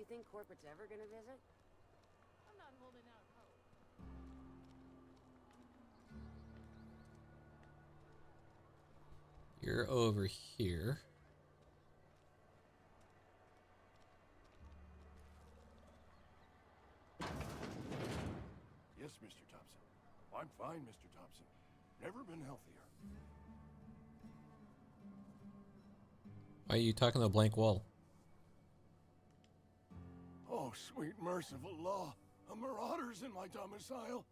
you think corporate's ever gonna visit? I'm not holding out hope. You're over here. Yes, Mr. Thompson. I'm fine, Mr. Thompson. Never been healthier. Why are you talking to a blank wall? Oh, sweet merciful law. A marauder's in my domicile.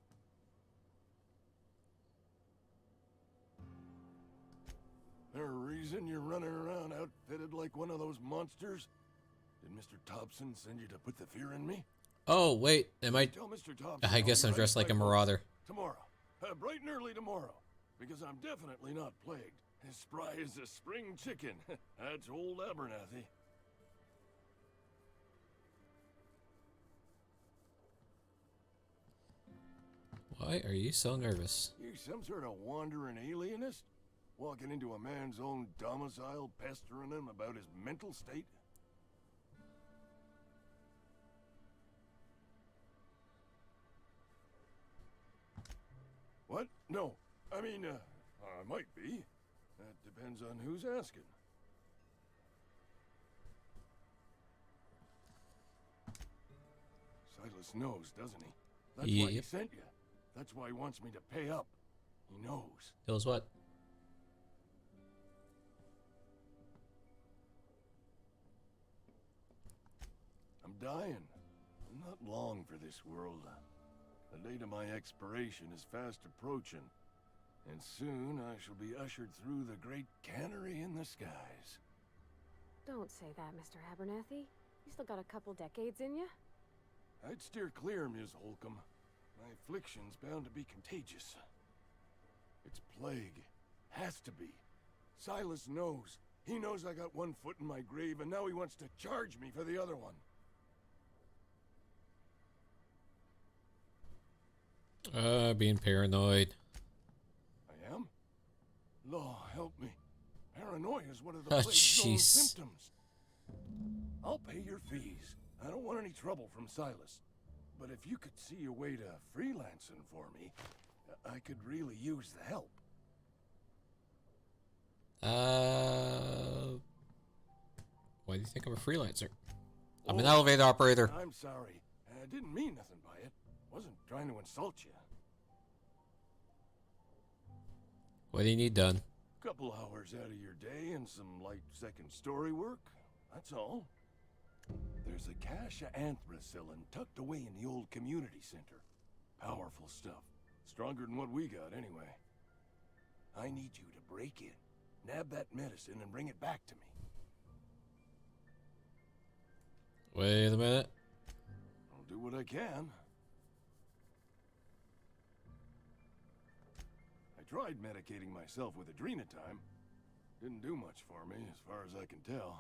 There a reason you're running around outfitted like one of those monsters? Did Mr. Thompson send you to put the fear in me? Oh, wait. Am I... Tell Mr. Thompson I guess I'll I'm be dressed right like a back marauder. tomorrow. Bright and early tomorrow. Because I'm definitely not plagued. As spry as a spring chicken. That's old Abernathy. Why are you so nervous? You some sort of wandering alienist? Walking into a man's own domicile, pestering him about his mental state? What? No. I mean, I might be. That depends on who's asking. Silas knows, doesn't he? That's why he Yep. sent you. That's why he wants me to pay up. He knows. Knows what? I'm dying. I'm not long for this world. The date of my expiration is fast approaching, and soon I shall be ushered through the great cannery in the skies. Don't say that, Mr. Abernathy. You still got a couple decades in you. I'd steer clear, Ms. Holcomb. My affliction's bound to be contagious. It's plague. Has to be. Silas knows. He knows I got one foot in my grave, and now he wants to charge me for the other one. Being paranoid. I am? Law, help me. Paranoia is one of the Oh, plague's known jeez. symptoms. I'll pay your fees. I don't want any trouble from Silas. But if you could see a way to freelancing for me, I could really use the help. Why do you think I'm a freelancer? I'm an elevator operator. I'm sorry. I didn't mean nothing by it. Wasn't trying to insult you. What do you need done? Couple hours out of your day and some light second story work. That's all. There's a cache of anthracillin tucked away in the old community center. Powerful stuff. Stronger than what we got, anyway. I need you to break in, nab that medicine, and bring it back to me. Wait a minute. I'll do what I can. I tried medicating myself with Adrenatime. Didn't do much for me, as far as I can tell.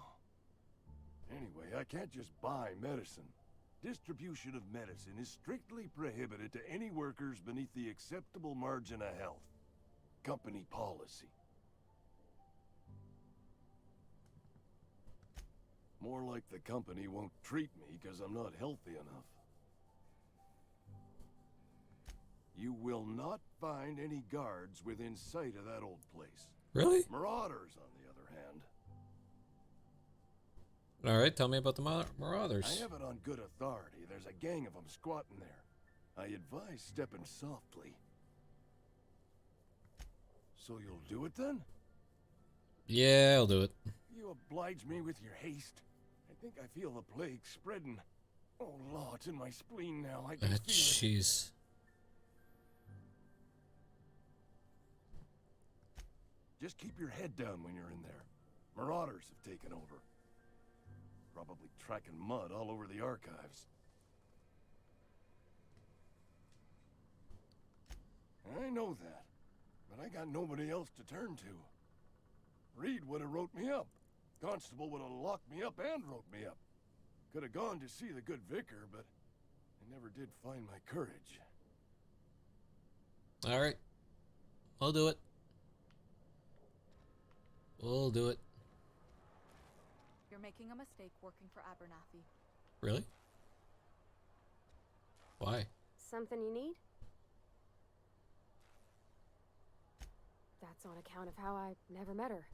Anyway, I can't just buy medicine. Distribution of medicine is strictly prohibited to any workers beneath the acceptable margin of health. Company policy. More like the company won't treat me because I'm not healthy enough. You will not find any guards within sight of that old place. Really? Marauders, on the other hand. Alright, tell me about the Marauders. I have it on good authority. There's a gang of them squatting there. I advise stepping softly. So you'll do it then? Yeah, I'll do it. You oblige me with your haste. I think I feel the plague spreading. Oh, Lord, it's in my spleen now. I can feel it. Jeez. Just keep your head down when you're in there. Marauders have taken over. Probably tracking mud all over the archives. I know that, but I got nobody else to turn to. Reed would have wrote me up. Constable would have locked me up and wrote me up. Could have gone to see the good vicar, but I never did find my courage. Alright. I'll do it. We'll do it. You're making a mistake working for Abernathy. Really? Why? Something you need? That's on account of how I never met her.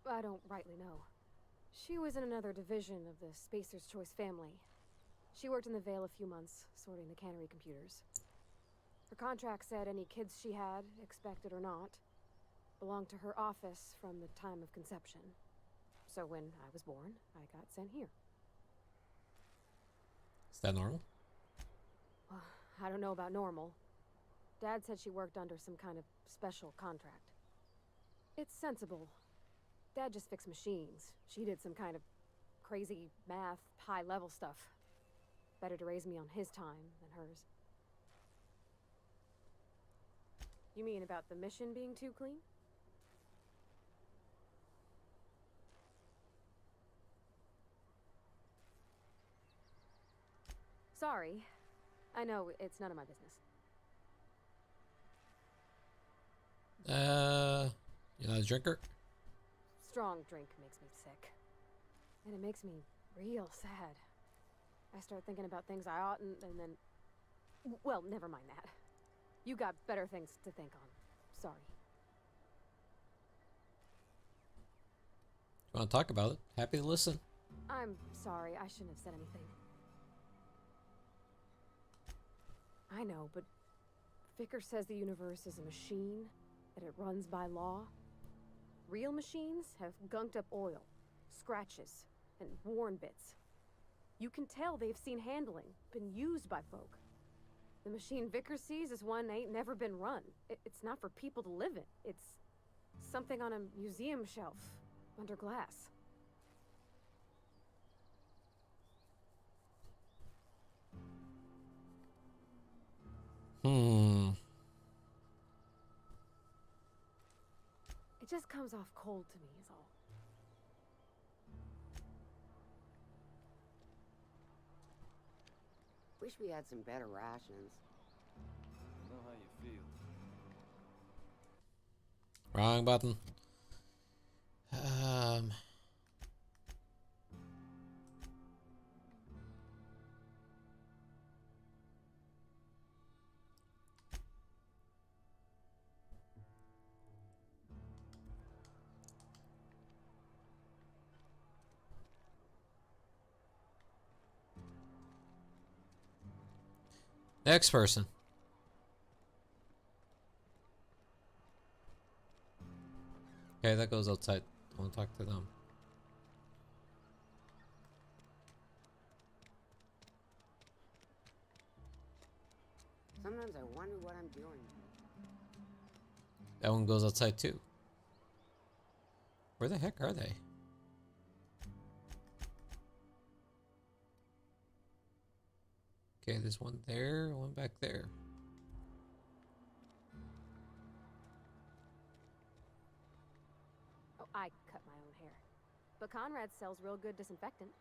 I don't rightly know. She was in another division of the Spacer's Choice family. She worked in the Vale a few months, sorting the cannery computers. Her contract said any kids she had, expected or not, belonged to her office from the time of conception. So when I was born, I got sent here. Is that normal? Well, I don't know about normal. Dad said she worked under some kind of special contract. It's sensible. Dad just fixed machines. She did some kind of crazy math, high-level stuff. Better to raise me on his time than hers. You mean about the mission being too clean? Sorry. I know it's none of my business. You're not a drinker? Strong drink makes me sick. And it makes me real sad. I start thinking about things I oughtn't, and then... Well, never mind that. You got better things to think on. Sorry. You want to talk about it? Happy to listen. I'm sorry, I shouldn't have said anything. I know, but Vickers says the universe is a machine, that it runs by law. Real machines have gunked up oil, scratches, and worn bits. You can tell they've seen handling, been used by folk. The machine Vickers sees is one ain't never been run. It's not for people to live in. It's something on a museum shelf, under glass. It just comes off cold to me, is all. Wish we had some better rations. I know how you feel. Wrong button. Next person. Okay, that goes outside. I want to talk to them. Sometimes I wonder what I'm doing. That one goes outside too. Where the heck are they? Okay, there's one there, one back there. Oh, I cut my own hair. But Conrad sells real good disinfectant.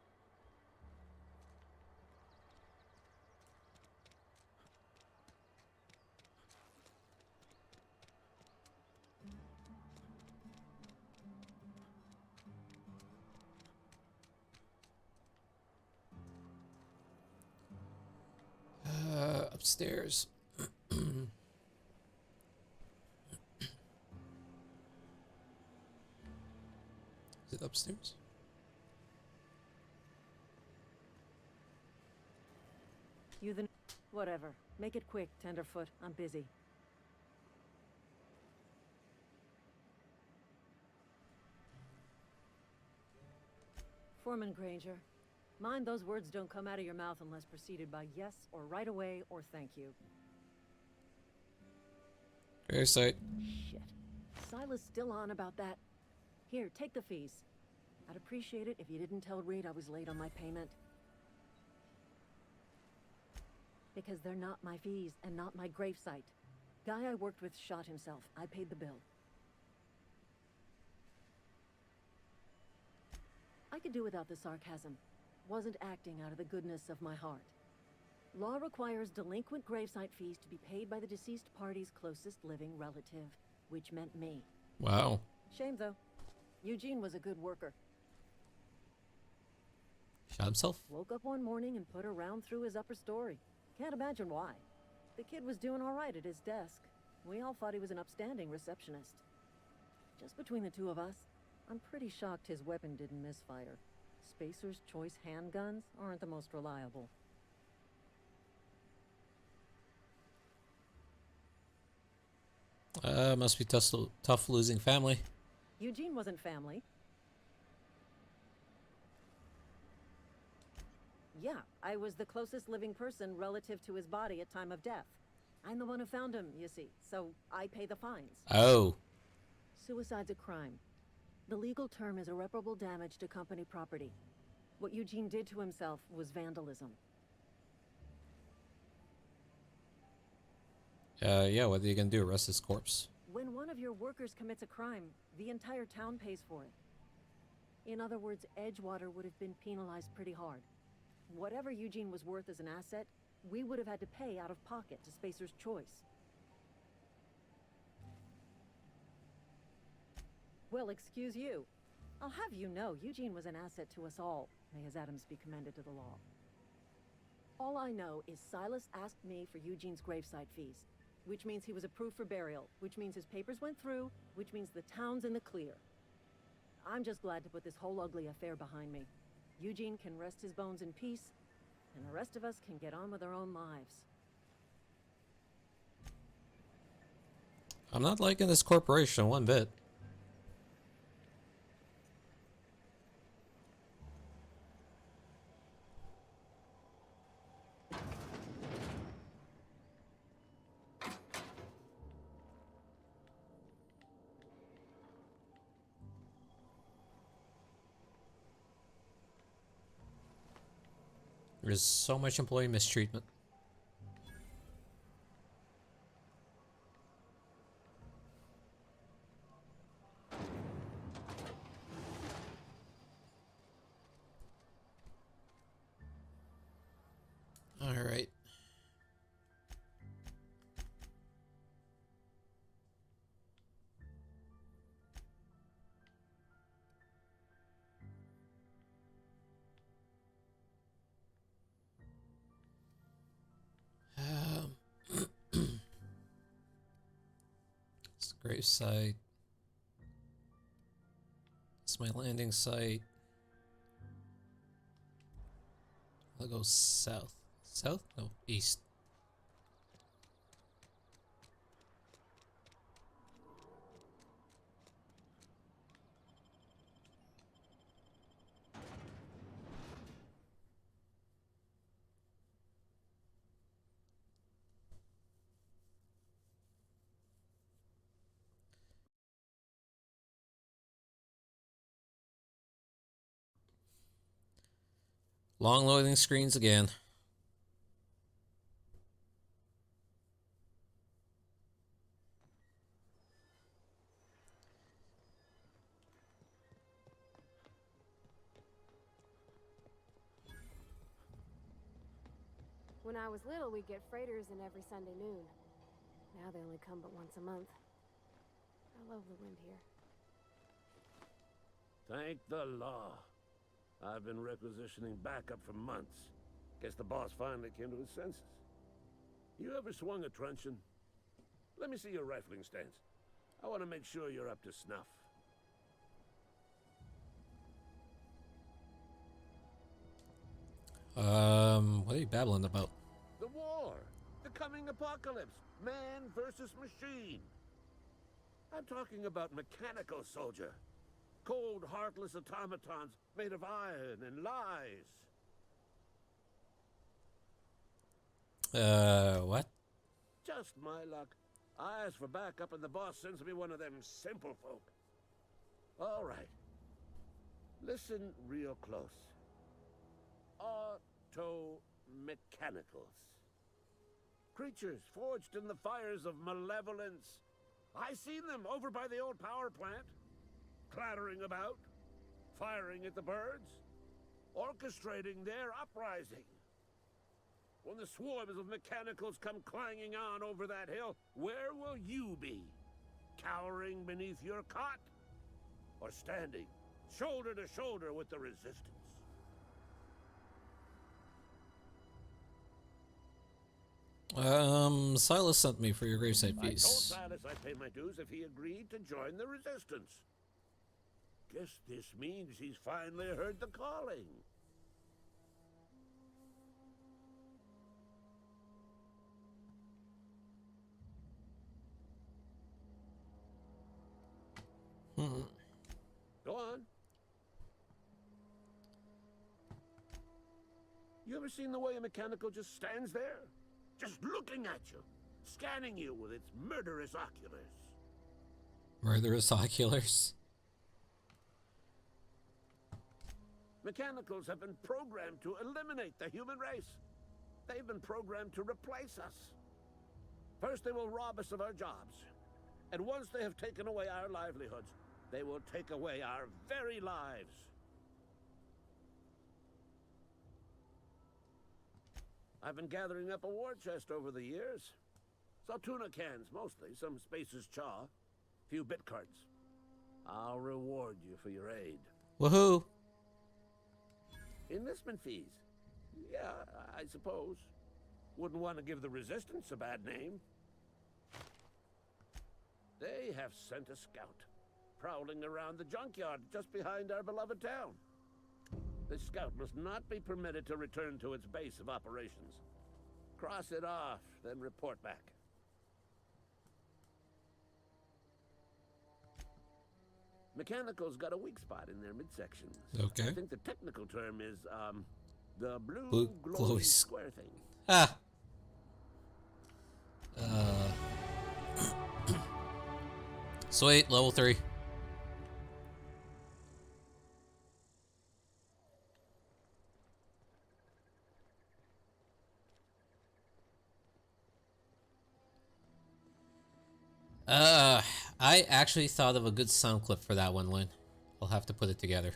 Upstairs. Is it upstairs? You the... Whatever. Make it quick, Tenderfoot. I'm busy. Foreman Granger. Mind those words don't come out of your mouth unless preceded by yes, or right away, or thank you. Very sight. Shit. Silas still on about that? Here, take the fees. I'd appreciate it if you didn't tell Reed I was late on my payment. Because they're not my fees, and not my gravesite. Guy I worked with shot himself. I paid the bill. I could do without the sarcasm. Wasn't acting out of the goodness of my heart. Law requires delinquent gravesite fees to be paid by the deceased party's closest living relative, which meant me. Wow. Shame, though. Eugene was a good worker. Shot himself? Woke up one morning and put a round through his upper story. Can't imagine why. The kid was doing all right at his desk. We all thought he was an upstanding receptionist. Just between the two of us, I'm pretty shocked his weapon didn't misfire. Spacer's Choice handguns aren't the most reliable. Must be tough losing family. Eugene wasn't family. Yeah, I was the closest living person relative to his body at time of death. I'm the one who found him, you see, so I pay the fines. Oh. Suicide's a crime. The legal term is irreparable damage to company property. What Eugene did to himself was vandalism. Yeah, what are you gonna do? Arrest his corpse? When one of your workers commits a crime, the entire town pays for it. In other words, Edgewater would have been penalized pretty hard. Whatever Eugene was worth as an asset, we would have had to pay out of pocket to Spacer's Choice. Well, excuse you. I'll have you know, Eugene was an asset to us all. May his atoms be commended to the law. All I know is Silas asked me for Eugene's gravesite fees, which means he was approved for burial, which means his papers went through, which means the town's in the clear. I'm just glad to put this whole ugly affair behind me. Eugene can rest his bones in peace, and the rest of us can get on with our own lives. I'm not liking this corporation one bit. There's so much employee mistreatment. All right. It's the grave site. It's my landing site. I'll go south. South? No, east. Long loading screens again. When I was little, we'd get freighters in every Sunday noon. Now they only come but once a month. I love the wind here. Thank the law. I've been requisitioning backup for months. Guess the boss finally came to his senses. You ever swung a truncheon? Let me see your rifling stance. I want to make sure you're up to snuff. What are you babbling about? The war! The coming apocalypse! Man versus machine! I'm talking about mechanical soldier. Cold, heartless automatons made of iron and lies. What? Just my luck. I ask for backup and the boss sends me one of them simple folk. All right. Listen real close. Auto-mechanicals. Creatures forged in the fires of malevolence. I seen them over by the old power plant. Clattering about, firing at the birds, orchestrating their uprising. When the swarms of mechanicals come clanging on over that hill, where will you be? Cowering beneath your cot? Or standing, shoulder to shoulder with the resistance? Silas sent me for your gravesite I told fees. Silas I'd pay my dues if he agreed to join the resistance. Guess this means he's finally heard the calling. Go on. You ever seen the way a mechanical just stands there? Just looking at you, scanning you with its murderous oculars. Murderous oculars. Mechanicals have been programmed to eliminate the human race. They've been programmed to replace us. First, they will rob us of our jobs. And once they have taken away our livelihoods, they will take away our very lives. I've been gathering up a war chest over the years. Saltuna cans, mostly. Some Spacer's Chaw. Few bit cards. I'll reward you for your aid. Woohoo! Enlistment fees. Yeah, I suppose. Wouldn't want to give the Resistance a bad name. They have sent a scout, prowling around the junkyard just behind our beloved town. This scout must not be permitted to return to its base of operations. Cross it off, then report back. Mechanical's got a weak spot in their midsections. Okay. I think the technical term is, the blue Blue glowy glowy square thing. Ah. Sweet, level 3. I actually thought of a good sound clip for that one, Lynn. We'll have to put it together.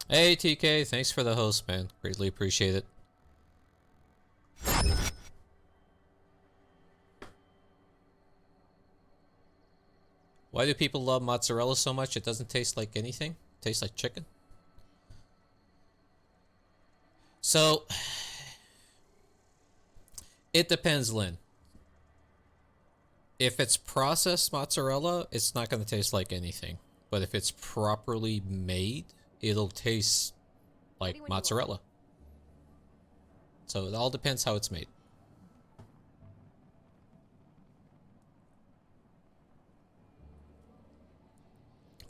Hey TK, thanks for the host, man. Greatly appreciate it. Why do people love mozzarella so much? It doesn't taste like anything. It tastes like chicken. So, it depends, Lynn. If it's processed mozzarella, it's not going to taste like anything. But if it's properly made, it'll taste like mozzarella. So it all depends how it's made.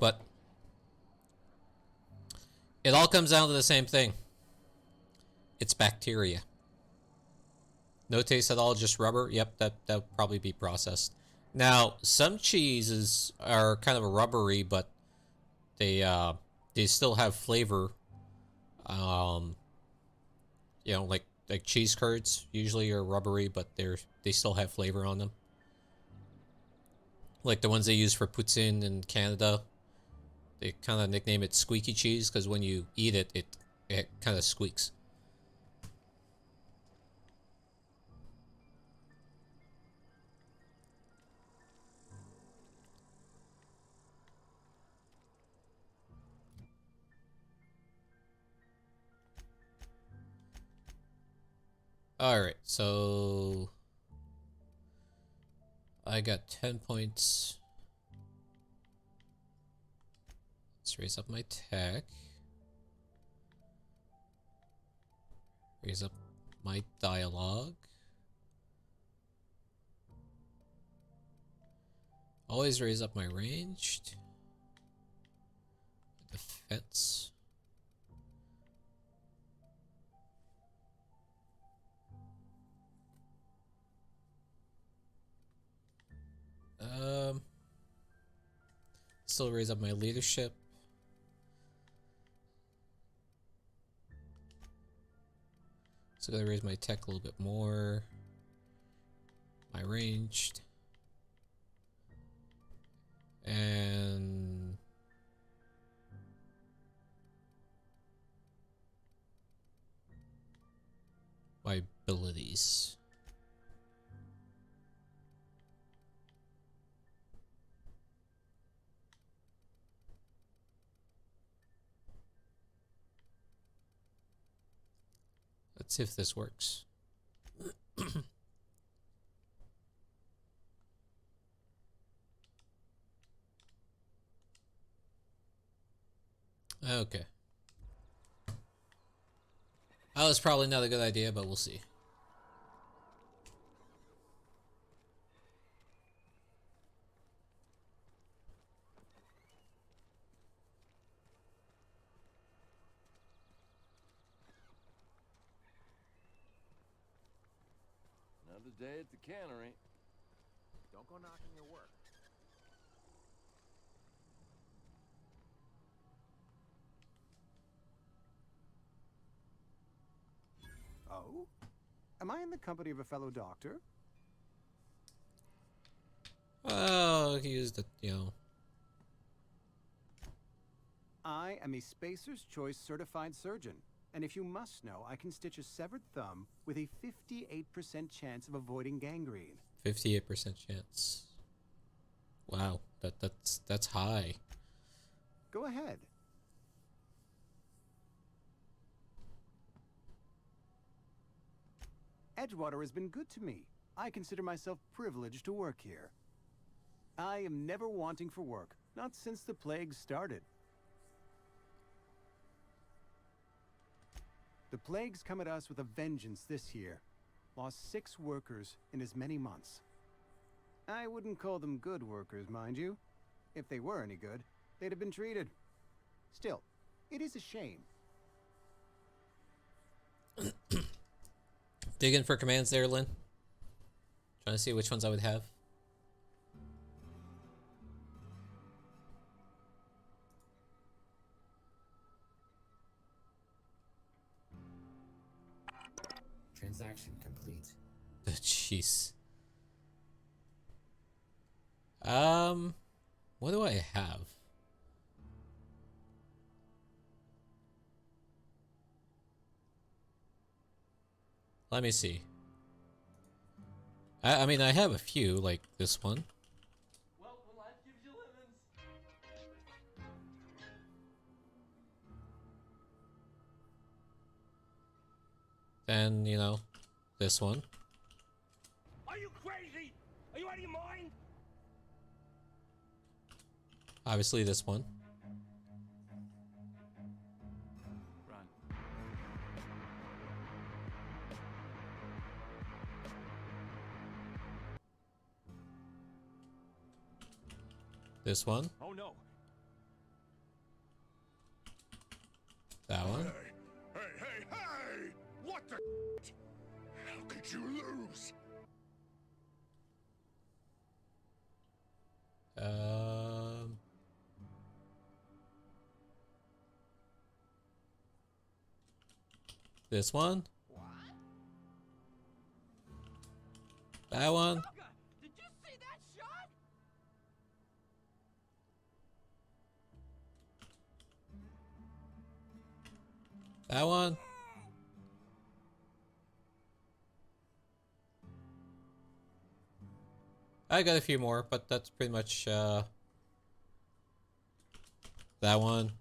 But it all comes down to the same thing. It's bacteria. No taste at all, just rubber. Yep, that'll probably be processed. Now, some cheeses are kind of a rubbery, but they still have flavor. You know, like cheese curds usually are rubbery, but they still have flavor on them. Like the ones they use for poutine in Canada. They kind of nickname it squeaky cheese because when you eat it, it kind of squeaks. Alright, so I got 10 points. Let's raise up my tech. Raise up my dialogue. Always raise up my ranged. Defense. Still raise up my leadership. So I'm gonna raise my tech a little bit more. My ranged. And my abilities. Let's see if this works. Okay. That was probably not a good idea, but we'll see. Another day at the cannery. Don't go knocking your work. Oh? Am I in the company of a fellow doctor? Oh, he used it, you know. I am a Spacer's Choice certified surgeon, and if you must know, I can stitch a severed thumb with a 58% chance of avoiding gangrene. 58% chance. Wow, that's high. Go ahead. Edgewater has been good to me. I consider myself privileged to work here. I am never wanting for work, not since the plague started. The plague's come at us with a vengeance this year. Lost 6 workers in as many months. I wouldn't call them good workers, mind you. If they were any good, they'd have been treated. Still, it is a shame. Digging for commands there, Lynn. Trying to see which ones I would have. Transaction complete. Jeez. What do I have? Let me see. I mean, I have a few, like this one. Well, when life gives you lemons. Then, you know, this one. Are you crazy? Are you out of your mind? Obviously this one. Run. This one. Oh no. That one. Hey! What the? How could you lose? This one. That one. Did you see that shot? That one. I got a few more, but that's pretty much that one.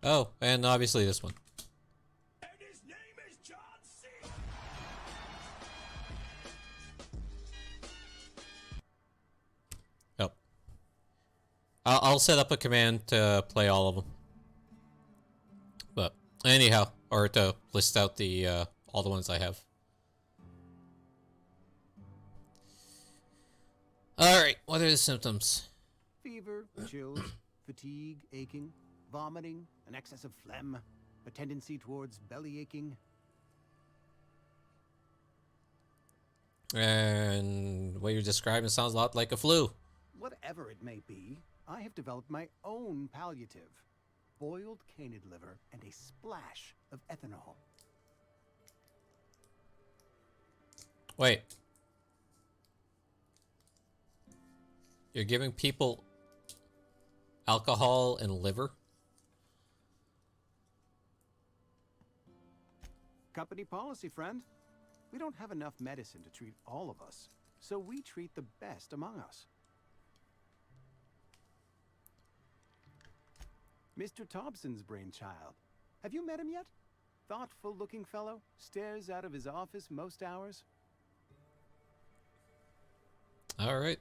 Oh, and obviously this one. And his name is John C. Yep. I'll set up a command to play all of them. But anyhow, or to list out the all the ones I have. All right, what are the symptoms? Fever, chills, fatigue, aching, vomiting, an excess of phlegm, a tendency towards belly aching. And what you're describing sounds a lot like a flu. Whatever it may be, I have developed my own palliative. Boiled canid liver and a splash of ethanol. Wait. You're giving people alcohol and liver? Company policy, friend. We don't have enough medicine to treat all of us, so we treat the best among us. Mr. Thompson's brainchild. Have you met him yet? Thoughtful-looking fellow, stares out of his office most hours. All right.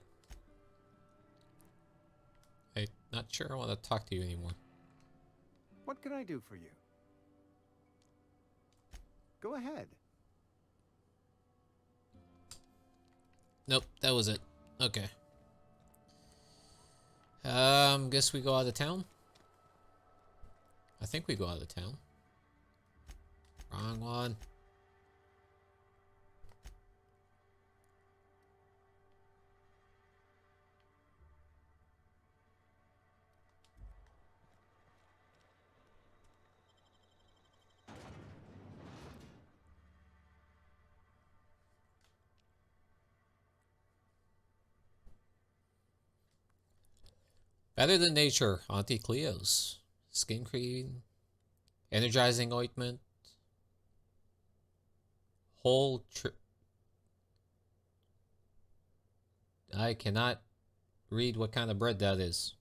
I'm not sure I want to talk to you anymore. What can I do for you? Go ahead. Nope, that was it. Okay. Guess we go out of town? I think we go out of town. Wrong one. Better than nature, Auntie Cleo's. Skin cream. Energizing ointment. Whole I cannot read what kind of bread that is.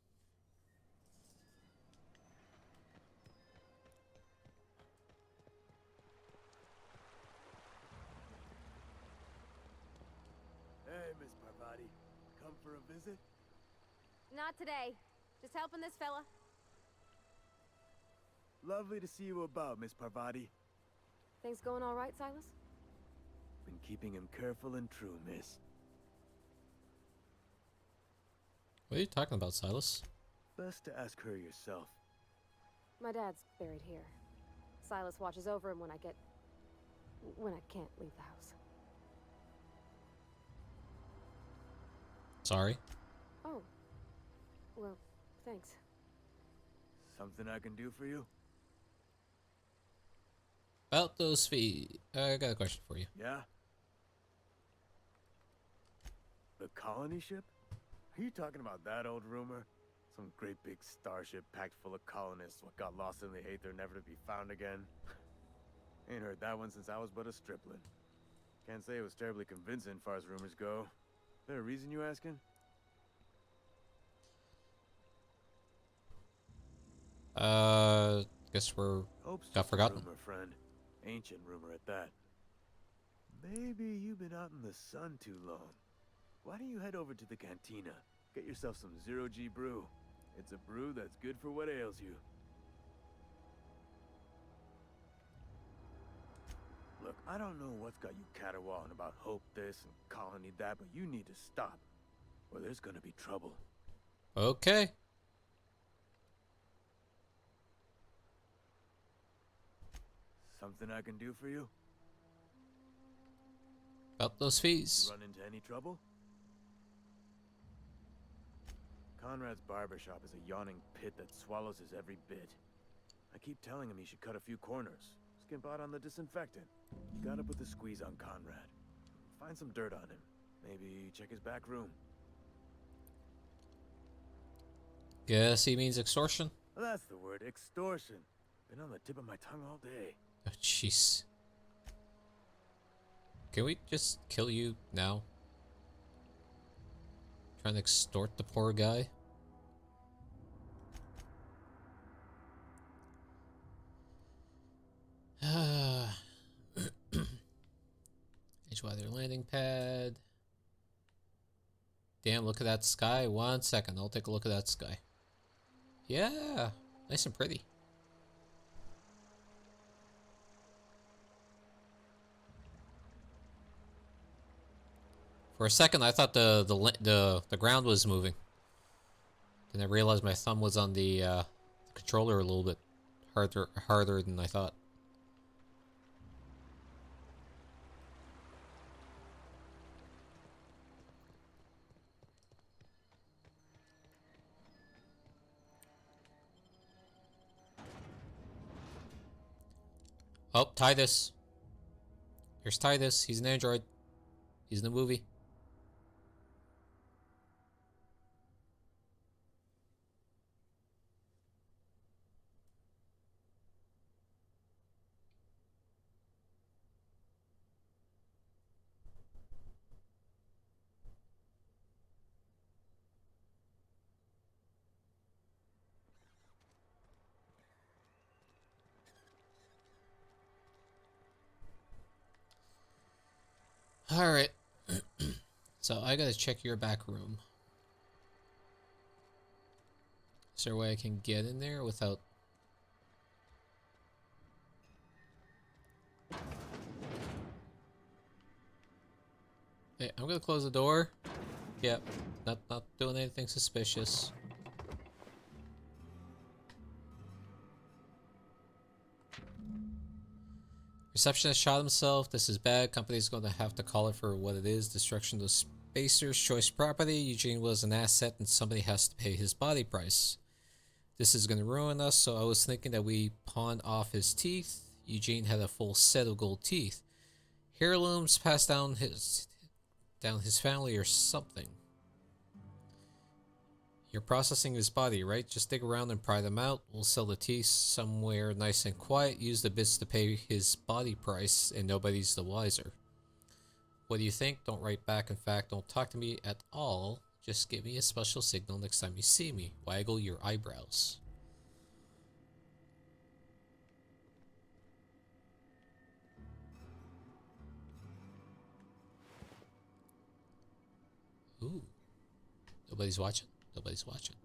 Hey, Miss Parvati. Come for a visit? Not today. Just helping this fella. Lovely to see you about, Miss Parvati. Things going all right, Silas? Been keeping him careful and true, miss. What are you talking about, Silas? Best to ask her yourself. My dad's buried here. Silas watches over him when I can't leave the house. Sorry. Oh. Well, thanks. Something I can do for you? About those feet. I got a question for you. Yeah? The colony ship? Are you talking about that old rumor? Some great big starship packed full of colonists what got lost in the aether never to be found again? Ain't heard that one since I was but a stripling. Can't say it was terribly convincing far as rumors go. Is there a reason you asking? Guess we're Hope's got just a forgotten. rumor, friend. Ancient rumor at that. Maybe you've been out in the sun too long. Why don't you head over to the cantina? Get yourself some zero-G brew. It's a brew that's good for what ails you. Look, I don't know what's got you caterwauling about Hope this and Colony that, but you need to stop, or there's gonna be trouble. Okay. Something I can do for you? About those fees. Run into any trouble? Conrad's barbershop is a yawning pit that swallows his every bit. I keep telling him he should cut a few corners. Skimp out on the disinfectant. You gotta put the squeeze on Conrad. Find some dirt on him. Maybe check his back room. Guess he means extortion. Well, that's the word, extortion. Been on the tip of my tongue all day. Oh, jeez. Can we just kill you now? Trying to extort the poor guy? Edgewater landing pad. Damn, look at that sky. 1 second, I'll take a look at that sky. Yeah, nice and pretty. For a second, I thought the ground was moving. Then I realized my thumb was on the controller a little bit harder than I thought. Oh, Titus. Here's Titus. He's an android. He's in the movie. Alright. So I gotta check your back room. Is there a way I can get in there without... Hey, I'm gonna close the door. Yep, not doing anything suspicious. Receptionist shot himself. This is bad. Company's going to have to call it for what it is. Destruction of Spacer's choice property. Eugene was an asset and somebody has to pay his body price. This is going to ruin us, so I was thinking that we pawn off his teeth. Eugene had a full set of gold teeth. Heirlooms passed down his family or something. You're processing his body, right? Just dig around and pry them out. We'll sell the teeth somewhere nice and quiet. Use the bits to pay his body price, and nobody's the wiser. What do you think? Don't write back. In fact, don't talk to me at all. Just give me a special signal next time you see me. Waggle your eyebrows. Ooh. Nobody's watching. Nobody's watching.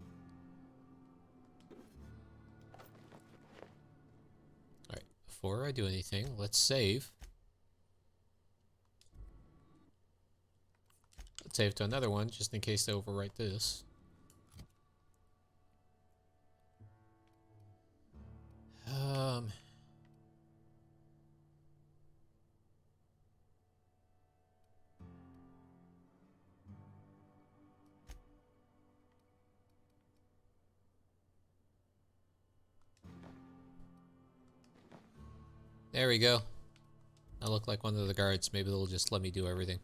Alright, before I do anything, let's save. Let's save to another one, just in case they overwrite this. There we go. I look like one of the guards. Maybe they'll just let me do everything.